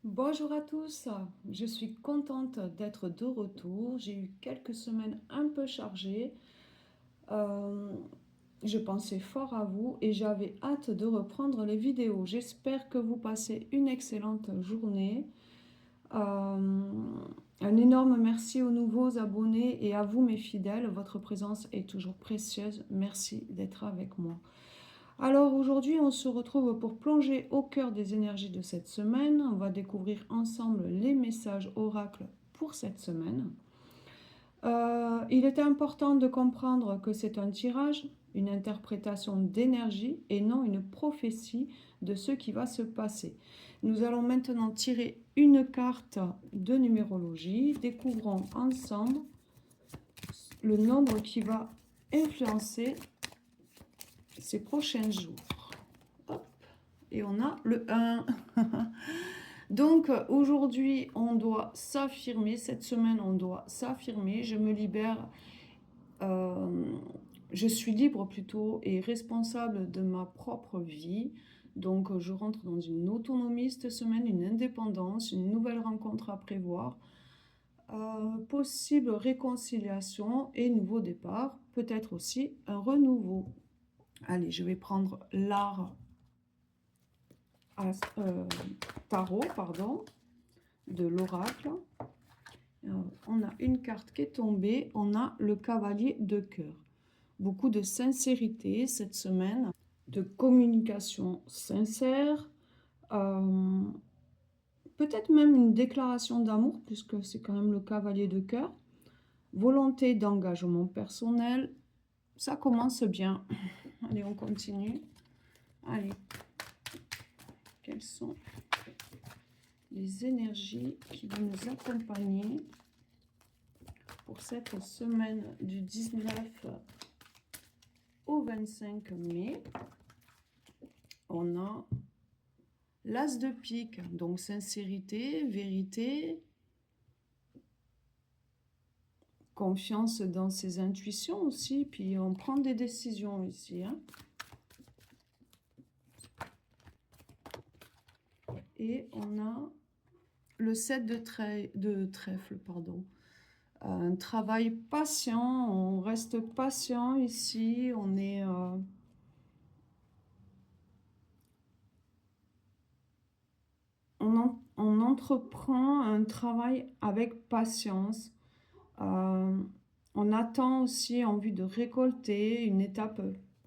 Bonjour à tous, je suis contente d'être de retour. J'ai eu quelques semaines un peu chargées. Euh, je pensais fort à vous et j'avais hâte de reprendre les vidéos. J'espère que vous passez une excellente journée. Euh, un énorme merci aux nouveaux abonnés et à vous mes fidèles. Votre présence est toujours précieuse. Merci d'être avec moi. Alors aujourd'hui, on se retrouve pour plonger au cœur des énergies de cette semaine. On va découvrir ensemble les messages oracles pour cette semaine. Il est important de comprendre que c'est un tirage, une interprétation d'énergie et non une prophétie de ce qui va se passer. Nous allons maintenant tirer une carte de numérologie. Découvrons ensemble le nombre qui va influencer ces prochains jours. Et on a le 1. Donc aujourd'hui, on doit s'affirmer. Cette semaine, on doit s'affirmer. Je me libère. Je suis libre plutôt et responsable de ma propre vie. Donc je rentre dans une autonomie cette semaine, une indépendance, une nouvelle rencontre à prévoir. Possible réconciliation et nouveau départ. Peut-être aussi un renouveau. Allez, je vais prendre l'art tarot, pardon, de l'oracle. On a une carte qui est tombée, on a le cavalier de cœur. Beaucoup de sincérité cette semaine, de communication sincère, peut-être même une déclaration d'amour, puisque c'est quand même le cavalier de cœur. Volonté d'engagement personnel, ça commence bien. Allez, on continue. Allez, quelles sont les énergies qui vont nous accompagner pour cette semaine du 19 au 25 mai? On a l'as de pique, donc sincérité, vérité, confiance dans ses intuitions aussi, puis on prend des décisions ici. Hein. Et on a le 7 de trèfle, pardon. Un travail patient, on reste patient ici, on est... on entreprend un travail avec patience. On attend aussi en vue de récolter, une étape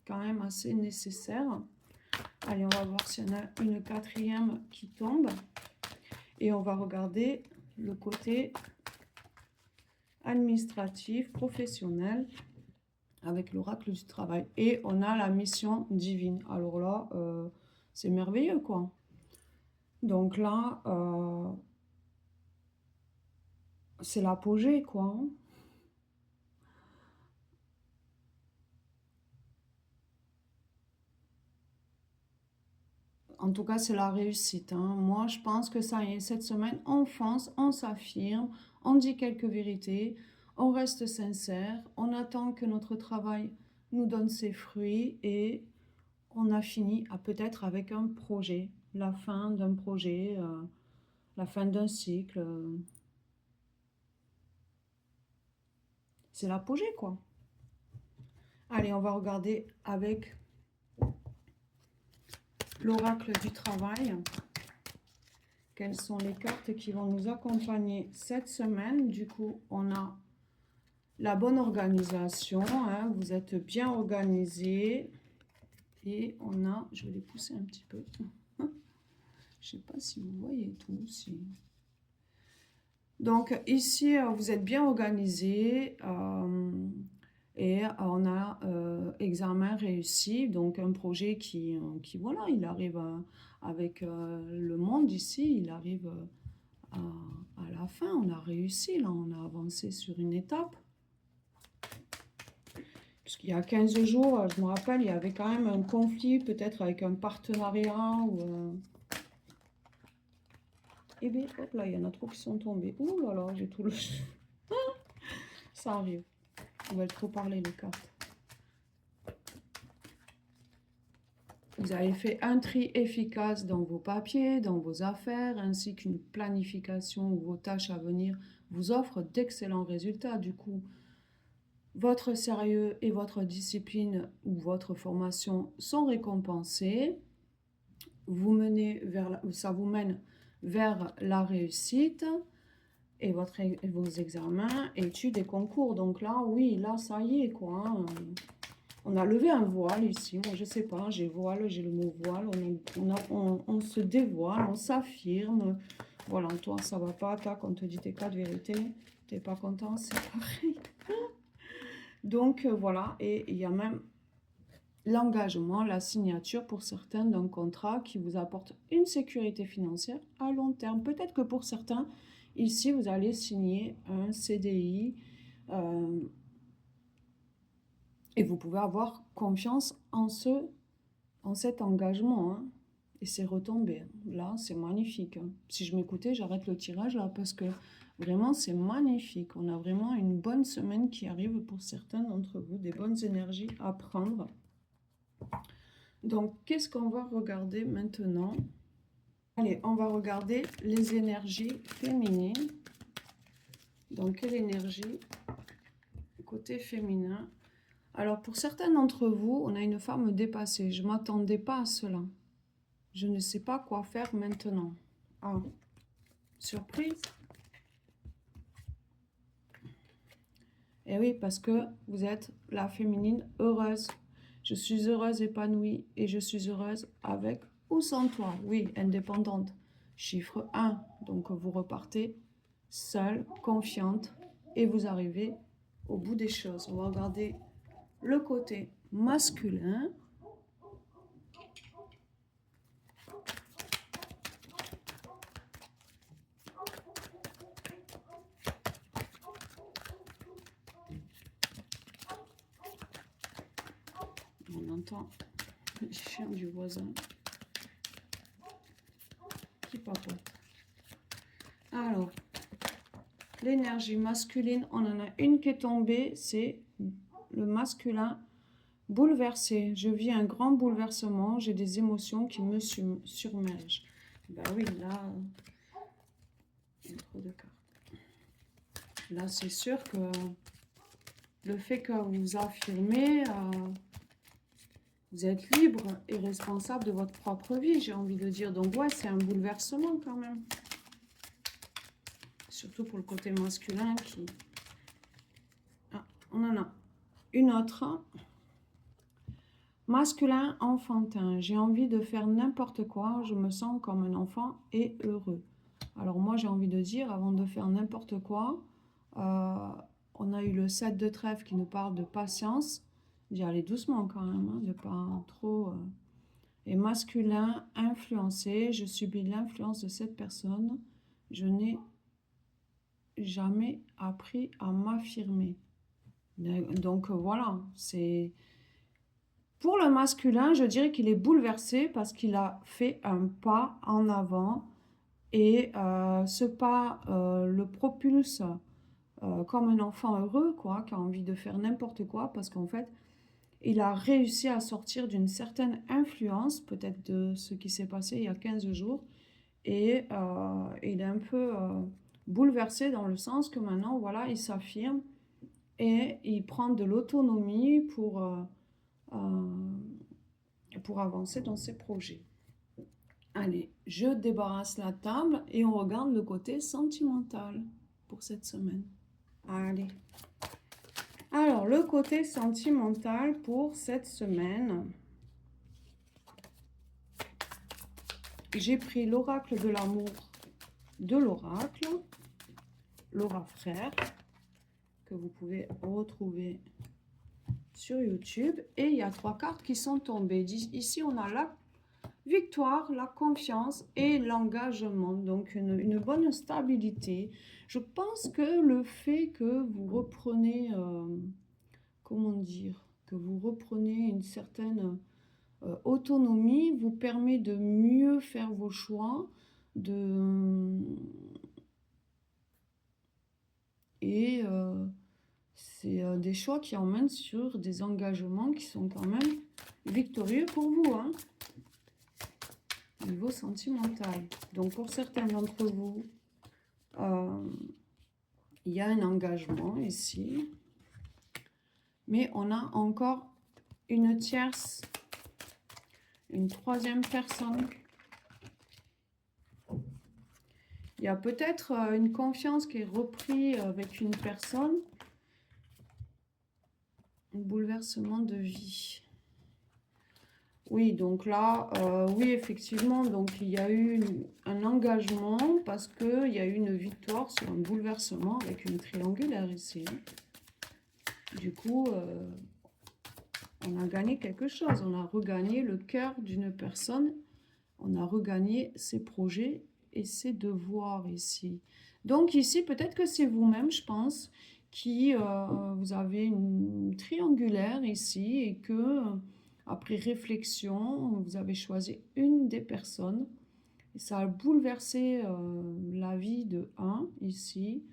quand même assez nécessaire. Allez, on va voir s'il y en a une quatrième qui tombe. Et on va regarder le côté administratif, professionnel, avec l'oracle du travail. Et on a la mission divine. Alors là, c'est merveilleux, quoi. Donc là, c'est l'apogée, quoi. En tout cas, c'est la réussite. Hein. Moi, je pense que ça y est, cette semaine, on fonce, on s'affirme, on dit quelques vérités, on reste sincère, on attend que notre travail nous donne ses fruits et on a fini peut-être avec un projet, la fin d'un projet, la fin d'un cycle. C'est l'apogée, quoi. Allez, on va regarder avec l'oracle du travail. Quelles sont les cartes qui vont nous accompagner cette semaine? Du coup, on a la bonne organisation. Hein, vous êtes bien organisé. Et on a, je vais les pousser un petit peu. Je ne sais pas si vous voyez tout. Si... Donc ici, vous êtes bien organisé. Et on a examen réussi, donc un projet qui voilà, il arrive avec le monde ici, il arrive à la fin, on a réussi, là, on a avancé sur une étape. Puisqu'il y a 15 jours, je me rappelle, il y avait quand même un conflit, peut-être avec un partenariat ou... Eh bien, hop là, il y en a trop qui sont tombés. Ouh là là, j'ai tout le... Ça arrive. On va trop parler, les cartes. Vous avez fait un tri efficace dans vos papiers, dans vos affaires, ainsi qu'une planification où vos tâches à venir vous offrent d'excellents résultats. Du coup, votre sérieux et votre discipline ou votre formation sont récompensés. Ça vous mène vers la réussite et vos examens, études et concours. Donc là, oui, là, ça y est, quoi. Hein. On a levé un voile ici. Moi, je sais pas, j'ai voile, j'ai le mot voile. On se dévoile, on s'affirme. Voilà, toi, ça va pas. Tac, on te dit tes 4 vérités. T'es pas content, c'est pareil. Donc, voilà. Et il y a même l'engagement, la signature pour certains d'un contrat qui vous apporte une sécurité financière à long terme. Peut-être que pour certains, ici, vous allez signer un CDI et vous pouvez avoir confiance en cet engagement. Hein, et c'est retombé. Là, c'est magnifique. Hein. Si je m'écoutais, j'arrête le tirage là parce que vraiment, c'est magnifique. On a vraiment une bonne semaine qui arrive pour certains d'entre vous, des bonnes énergies à prendre. Donc, qu'est-ce qu'on va regarder maintenant? Allez, on va regarder les énergies féminines. Donc, quelle énergie côté féminin? Alors, pour certains d'entre vous, on a une femme dépassée. Je ne m'attendais pas à cela. Je ne sais pas quoi faire maintenant. Ah, surprise. Et oui, parce que vous êtes la féminine heureuse. Je suis heureuse, épanouie et je suis heureuse avec ou sans toi. Oui, indépendante. Chiffre 1. Donc, vous repartez seule, confiante et vous arrivez au bout des choses. On va regarder le côté masculin. On entend le chien du voisin qui papote. Alors, l'énergie masculine, on en a une qui est tombée, c'est le masculin bouleversé. Je vis un grand bouleversement, j'ai des émotions qui me submergent. Ben oui, là, il y a trop de cartes. Là, c'est sûr que le fait que vous affirmez, vous êtes libre et responsable de votre propre vie, j'ai envie de dire. Donc, ouais, c'est un bouleversement quand même. Surtout pour le côté masculin qui... Ah, on en a une autre. Masculin enfantin. J'ai envie de faire n'importe quoi. Je me sens comme un enfant et heureux. Alors moi, j'ai envie de dire, avant de faire n'importe quoi, on a eu le 7 de trèfle qui nous parle de patience. D'y aller doucement quand même, hein, de pas trop... Et masculin, influencé. Je subis l'influence de cette personne. Je n'ai jamais appris à m'affirmer. Donc voilà, c'est... Pour le masculin, je dirais qu'il est bouleversé parce qu'il a fait un pas en avant et ce pas le propulse comme un enfant heureux, quoi, qui a envie de faire n'importe quoi parce qu'en fait, il a réussi à sortir d'une certaine influence, peut-être de ce qui s'est passé il y a 15 jours, et il est un peu bouleversé dans le sens que maintenant, voilà, il s'affirme et il prend de l'autonomie pour avancer dans ses projets. Allez, je débarrasse la table et on regarde le côté sentimental pour cette semaine. Allez. Alors, le côté sentimental pour cette semaine. J'ai pris l'oracle de l'amour de l'oracle, Laura Frère, que vous pouvez retrouver sur YouTube. Et il y a 3 cartes qui sont tombées. Ici, on a la victoire, la confiance et l'engagement. Donc, une bonne stabilité. Je pense que le fait que vous reprenez, comment dire, que vous reprenez une certaine autonomie vous permet de mieux faire vos choix, c'est des choix qui emmènent sur des engagements qui sont quand même victorieux pour vous. Hein. niveau sentimental. Donc, pour certains d'entre vous, il y a un engagement ici. Mais on a encore une tierce, une troisième personne. Il y a peut-être une confiance qui est reprise avec une personne. Un bouleversement de vie. Oui, donc là, oui, effectivement, donc il y a eu un engagement parce qu'il y a eu une victoire sur un bouleversement avec une triangulaire ici. Du coup, on a gagné quelque chose. On a regagné le cœur d'une personne. On a regagné ses projets et ses devoirs ici. Donc ici, peut-être que c'est vous-même, je pense, qui vous avez une triangulaire ici et que, après réflexion, vous avez choisi une des personnes. Et ça a bouleversé la vie de un ici,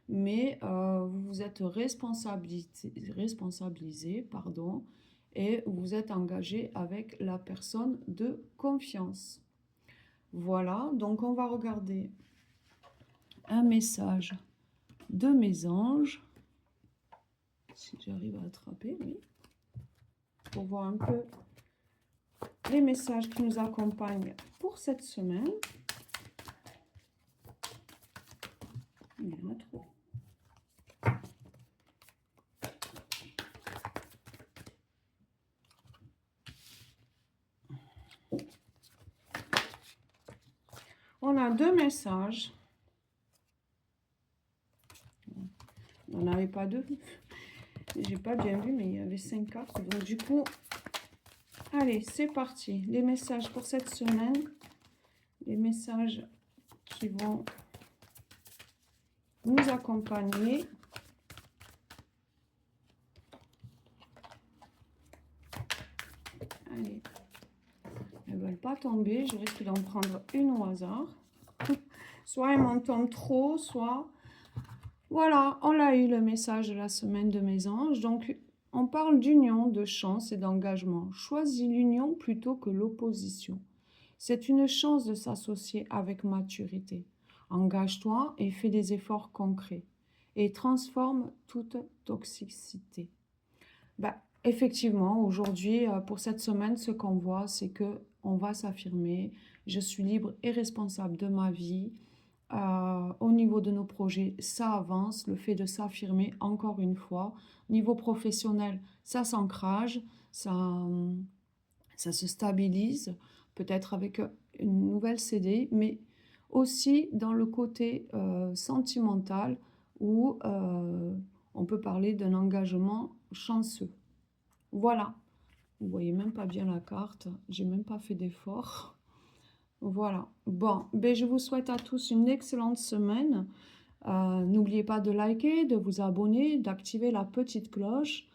mais vous vous êtes responsabilisé, pardon, et vous êtes engagé avec la personne de confiance. Voilà, donc on va regarder un message de mes anges, si j'arrive à attraper, oui, pour voir un peu les messages qui nous accompagnent pour cette semaine. Il y en a trop. On a deux messages. On n'en avait pas deux. J'ai pas bien vu, mais il y avait 5 cartes. Donc du coup, allez, c'est parti. Les messages pour cette semaine. Les messages qui vont nous accompagner. Allez. Elles ne veulent pas tomber. Je risque d'en prendre une au hasard. Soit elles m'en tombent trop, soit... Voilà, on a eu le message de la semaine de mes anges. Donc, on parle d'union, de chance et d'engagement. Choisis l'union plutôt que l'opposition. C'est une chance de s'associer avec maturité. Engage-toi et fais des efforts concrets. Et transforme toute toxicité. Effectivement, aujourd'hui, pour cette semaine, ce qu'on voit, c'est que on va s'affirmer. Je suis libre et responsable de ma vie. Au niveau de nos projets, ça avance. Le fait de s'affirmer, encore une fois. Niveau professionnel, ça s'ancrage, ça se stabilise, peut-être avec une nouvelle CD, mais aussi dans le côté sentimental où on peut parler d'un engagement chanceux. Voilà, vous voyez même pas bien la carte, j'ai même pas fait d'effort. Voilà, bon, je vous souhaite à tous une excellente semaine. N'oubliez pas de liker, de vous abonner, d'activer la petite cloche,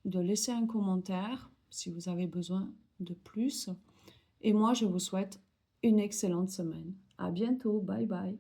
de laisser un commentaire si vous avez besoin de plus. Et moi, je vous souhaite une excellente semaine. À bientôt, bye bye.